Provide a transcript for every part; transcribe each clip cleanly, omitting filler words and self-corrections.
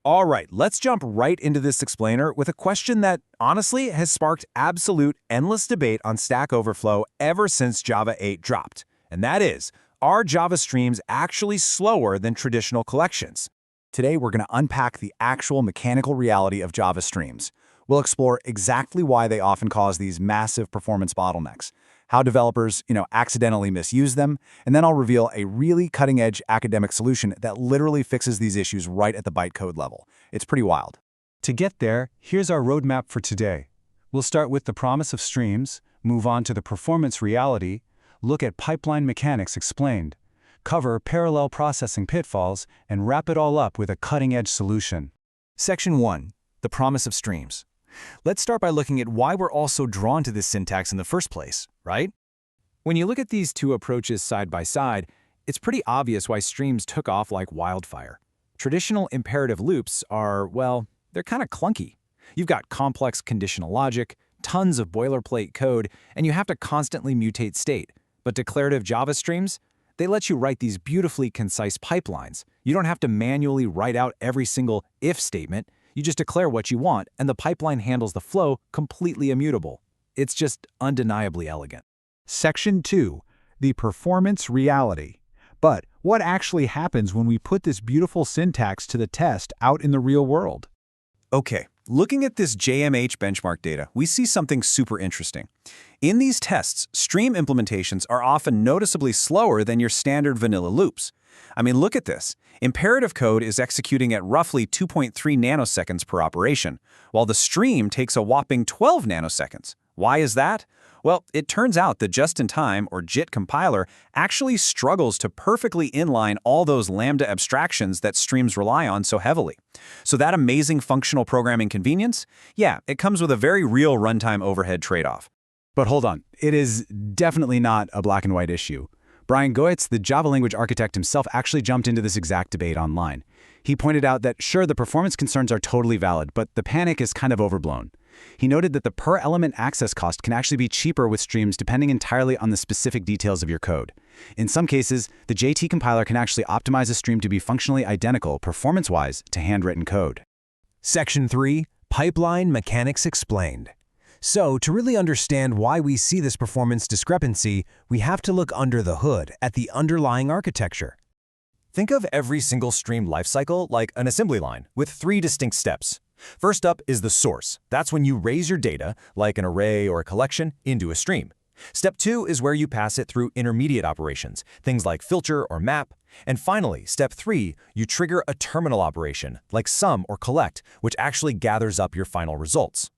All right, let's jump right into this explainer with a question that, honestly, has sparked absolute endless debate on Stack Overflow ever since Java 8 dropped. And that is, are Java streams actually slower than traditional collections? Today, we're going to unpack the actual mechanical reality of Java streams. We'll explore exactly why they often cause these massive performance bottlenecks, how developers, accidentally misuse them, and then I'll reveal a really cutting-edge academic solution that literally fixes these issues right at the bytecode level. It's pretty wild. To get there, here's our roadmap for today. We'll start with the promise of streams, move on to the performance reality, look at pipeline mechanics explained, cover parallel processing pitfalls, and wrap it all up with a cutting-edge solution. Section 1. The promise of streams. Let's start by looking at why we're all so drawn to this syntax in the first place, right? When you look at these two approaches side by side, it's pretty obvious why streams took off like wildfire. Traditional imperative loops are, well, they're kind of clunky. You've got complex conditional logic, tons of boilerplate code, and you have to constantly mutate state. But declarative Java streams, they let you write these beautifully concise pipelines. You don't have to manually write out every single if statement. You just declare what you want, and the pipeline handles the flow completely immutable. It's just undeniably elegant. Section 2. The performance reality. But what actually happens when we put this beautiful syntax to the test out in the real world? Okay, looking at this JMH benchmark data, we see something super interesting. In these tests, stream implementations are often noticeably slower than your standard vanilla loops. I mean, look at this. Imperative code is executing at roughly 2.3 nanoseconds per operation, while the stream takes a whopping 12 nanoseconds. Why is that? Well, it turns out the just-in-time, or JIT compiler, actually struggles to perfectly inline all those Lambda abstractions that streams rely on so heavily. So that amazing functional programming convenience? Yeah, it comes with a very real runtime overhead trade-off. But hold on, it is definitely not a black and white issue. Brian Goetz, the Java language architect himself, actually jumped into this exact debate online. He pointed out that, sure, the performance concerns are totally valid, but the panic is kind of overblown. He noted that the per-element access cost can actually be cheaper with streams depending entirely on the specific details of your code. In some cases, the JT compiler can actually optimize a stream to be functionally identical, performance-wise, to handwritten code. Section 3. Pipeline Mechanics Explained. So, to really understand why we see this performance discrepancy, we have to look under the hood at the underlying architecture. Think of every single stream lifecycle like an assembly line with 3 distinct steps. First up is the source. That's when you raise your data, like an array or a collection, into a stream. Step 2 is where you pass it through intermediate operations, things like filter or map. And finally, step 3, you trigger a terminal operation, like sum or collect, which actually gathers up your final results.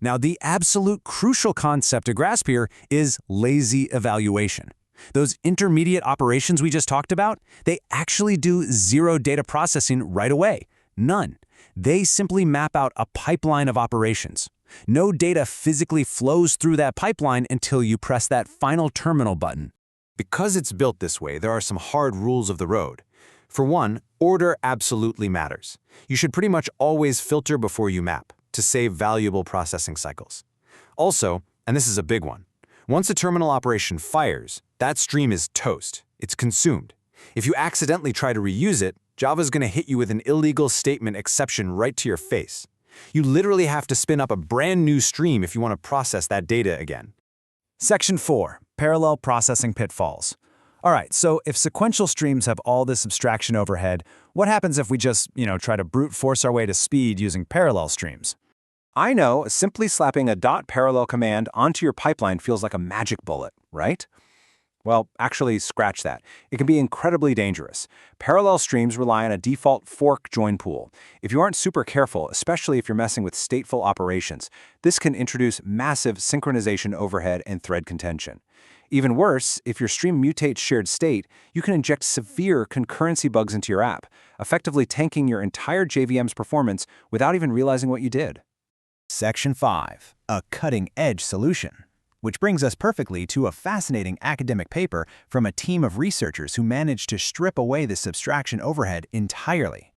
Now, the absolute crucial concept to grasp here is lazy evaluation. Those intermediate operations we just talked about, they actually do zero data processing right away. None. They simply map out a pipeline of operations. No data physically flows through that pipeline until you press that final terminal button. Because it's built this way, there are some hard rules of the road. For one, order absolutely matters. You should pretty much always filter before you map, to save valuable processing cycles. Also, and this is a big one, once a terminal operation fires, that stream is toast. It's consumed. If you accidentally try to reuse it, Java's going to hit you with an illegal statement exception right to your face. You literally have to spin up a brand new stream if you want to process that data again. Section 4. Parallel processing pitfalls. All right, so if sequential streams have all this abstraction overhead, what happens if we just, try to brute force our way to speed using parallel streams? I know simply slapping a .parallel command onto your pipeline feels like a magic bullet, right? Well, actually, scratch that. It can be incredibly dangerous. Parallel streams rely on a default fork join pool. If you aren't super careful, especially if you're messing with stateful operations, this can introduce massive synchronization overhead and thread contention. Even worse, if your stream mutates shared state, you can inject severe concurrency bugs into your app, effectively tanking your entire JVM's performance without even realizing what you did. Section 5. A cutting-edge solution. Which brings us perfectly to a fascinating academic paper from a team of researchers who managed to strip away this abstraction overhead entirely.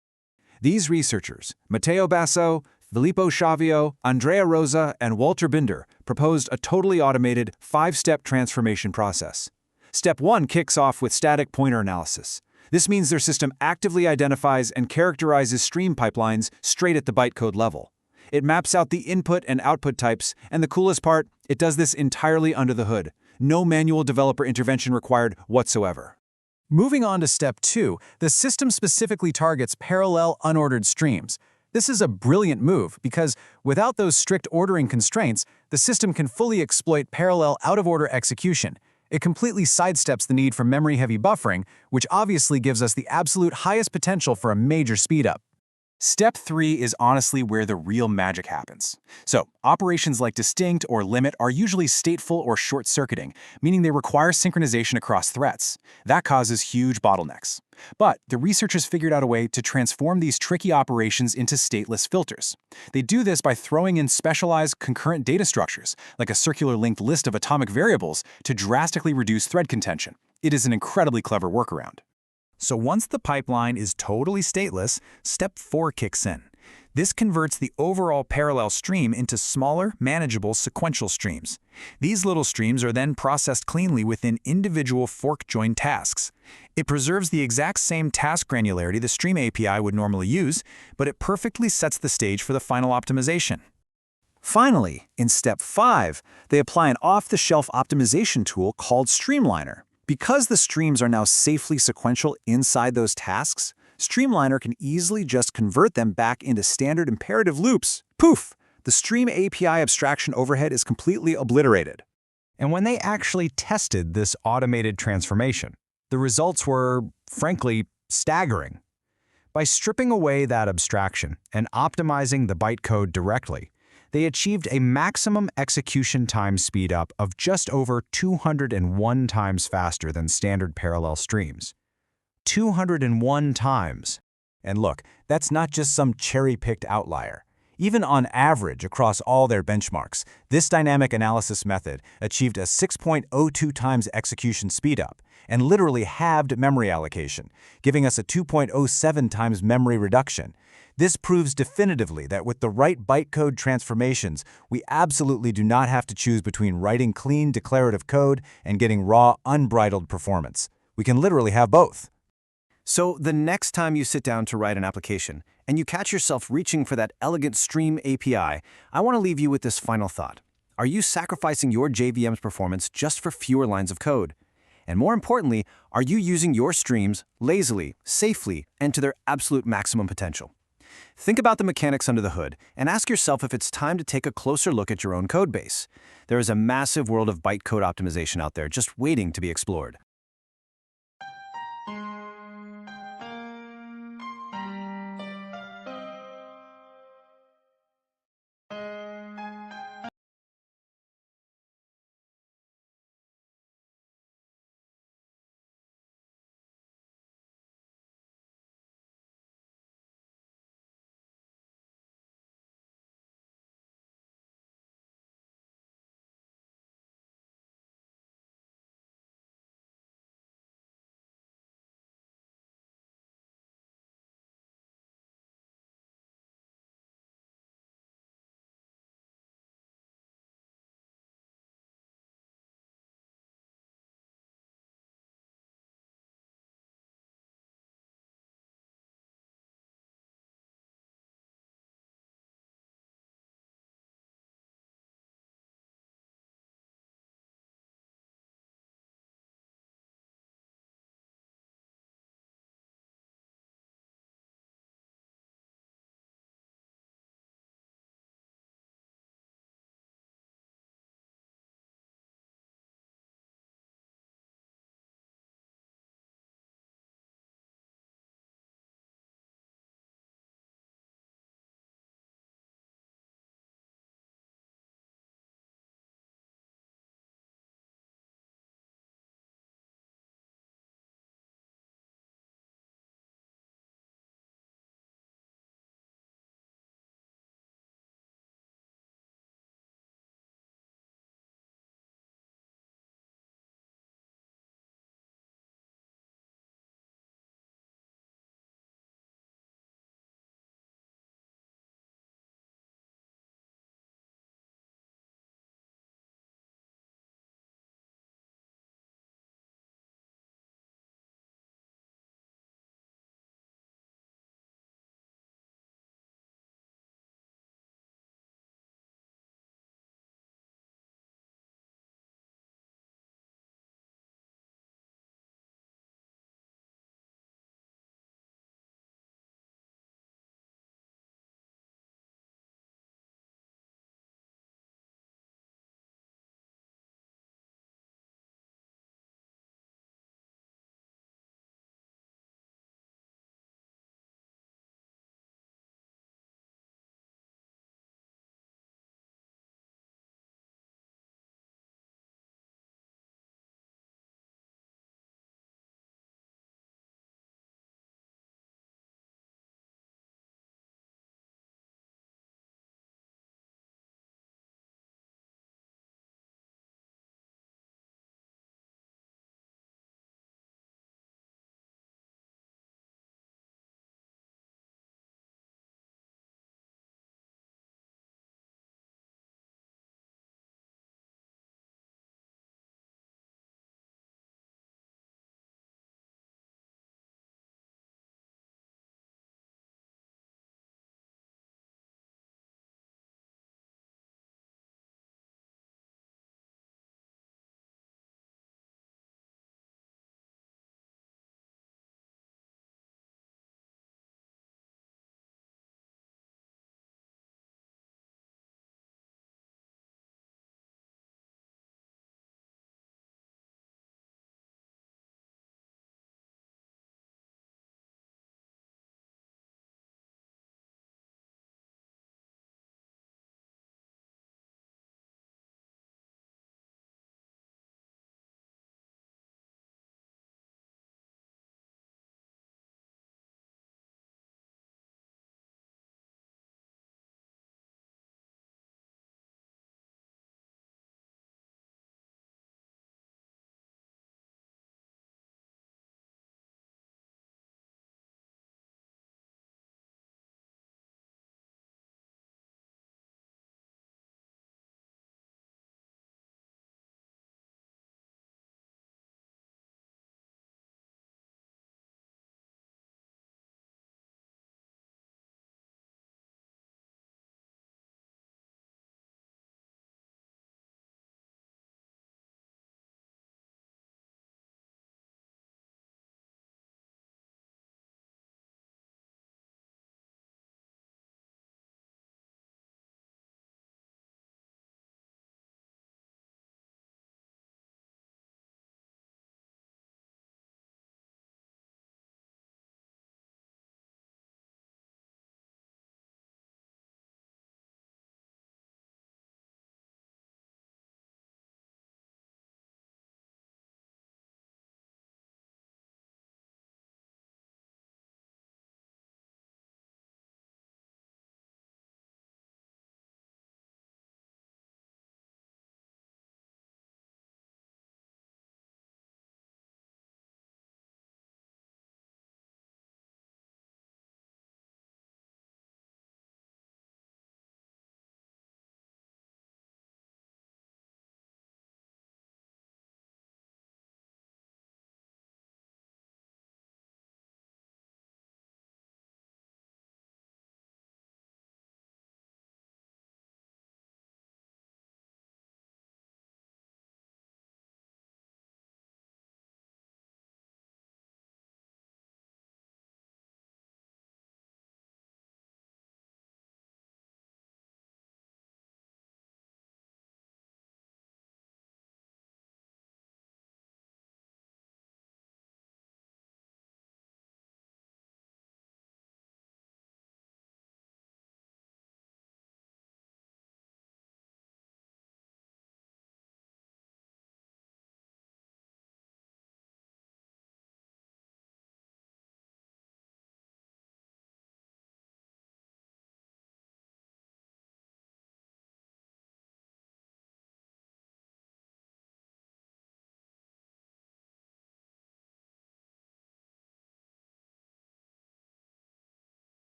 These researchers, Matteo Basso, Filippo Sciavio, Andrea Rosa, and Walter Binder, proposed a totally automated 5-step transformation process. Step 1 kicks off with static pointer analysis. This means their system actively identifies and characterizes stream pipelines straight at the bytecode level. It maps out the input and output types, and the coolest part, it does this entirely under the hood. No manual developer intervention required whatsoever. Moving on to step 2, the system specifically targets parallel unordered streams. This is a brilliant move because without those strict ordering constraints, the system can fully exploit parallel out-of-order execution. It completely sidesteps the need for memory-heavy buffering, which obviously gives us the absolute highest potential for a major speedup. Step 3 is honestly where the real magic happens. So, operations like distinct or limit are usually stateful or short-circuiting, meaning they require synchronization across threats. That causes huge bottlenecks. But the researchers figured out a way to transform these tricky operations into stateless filters. They do this by throwing in specialized concurrent data structures, like a circular linked list of atomic variables, to drastically reduce thread contention. It is an incredibly clever workaround. So once the pipeline is totally stateless, step 4 kicks in. This converts the overall parallel stream into smaller, manageable sequential streams. These little streams are then processed cleanly within individual fork-joined tasks. It preserves the exact same task granularity the Stream API would normally use, but it perfectly sets the stage for the final optimization. Finally, in step 5, they apply an off-the-shelf optimization tool called Streamliner. Because the streams are now safely sequential inside those tasks, Streamliner can easily just convert them back into standard imperative loops. Poof! The Stream API abstraction overhead is completely obliterated. And when they actually tested this automated transformation, the results were, frankly, staggering. By stripping away that abstraction and optimizing the bytecode directly, they achieved a maximum execution time speedup of just over 201 times faster than standard parallel streams. 201 times. And look, that's not just some cherry-picked outlier. Even on average across all their benchmarks, this dynamic analysis method achieved a 6.02 times execution speedup and literally halved memory allocation, giving us a 2.07 times memory reduction. This proves definitively that with the right bytecode transformations, we absolutely do not have to choose between writing clean declarative code and getting raw, unbridled performance. We can literally have both. So the next time you sit down to write an application and you catch yourself reaching for that elegant Stream API, I want to leave you with this final thought. Are you sacrificing your JVM's performance just for fewer lines of code? And more importantly, are you using your streams lazily, safely, and to their absolute maximum potential? Think about the mechanics under the hood and ask yourself if it's time to take a closer look at your own code base. There is a massive world of bytecode optimization out there just waiting to be explored.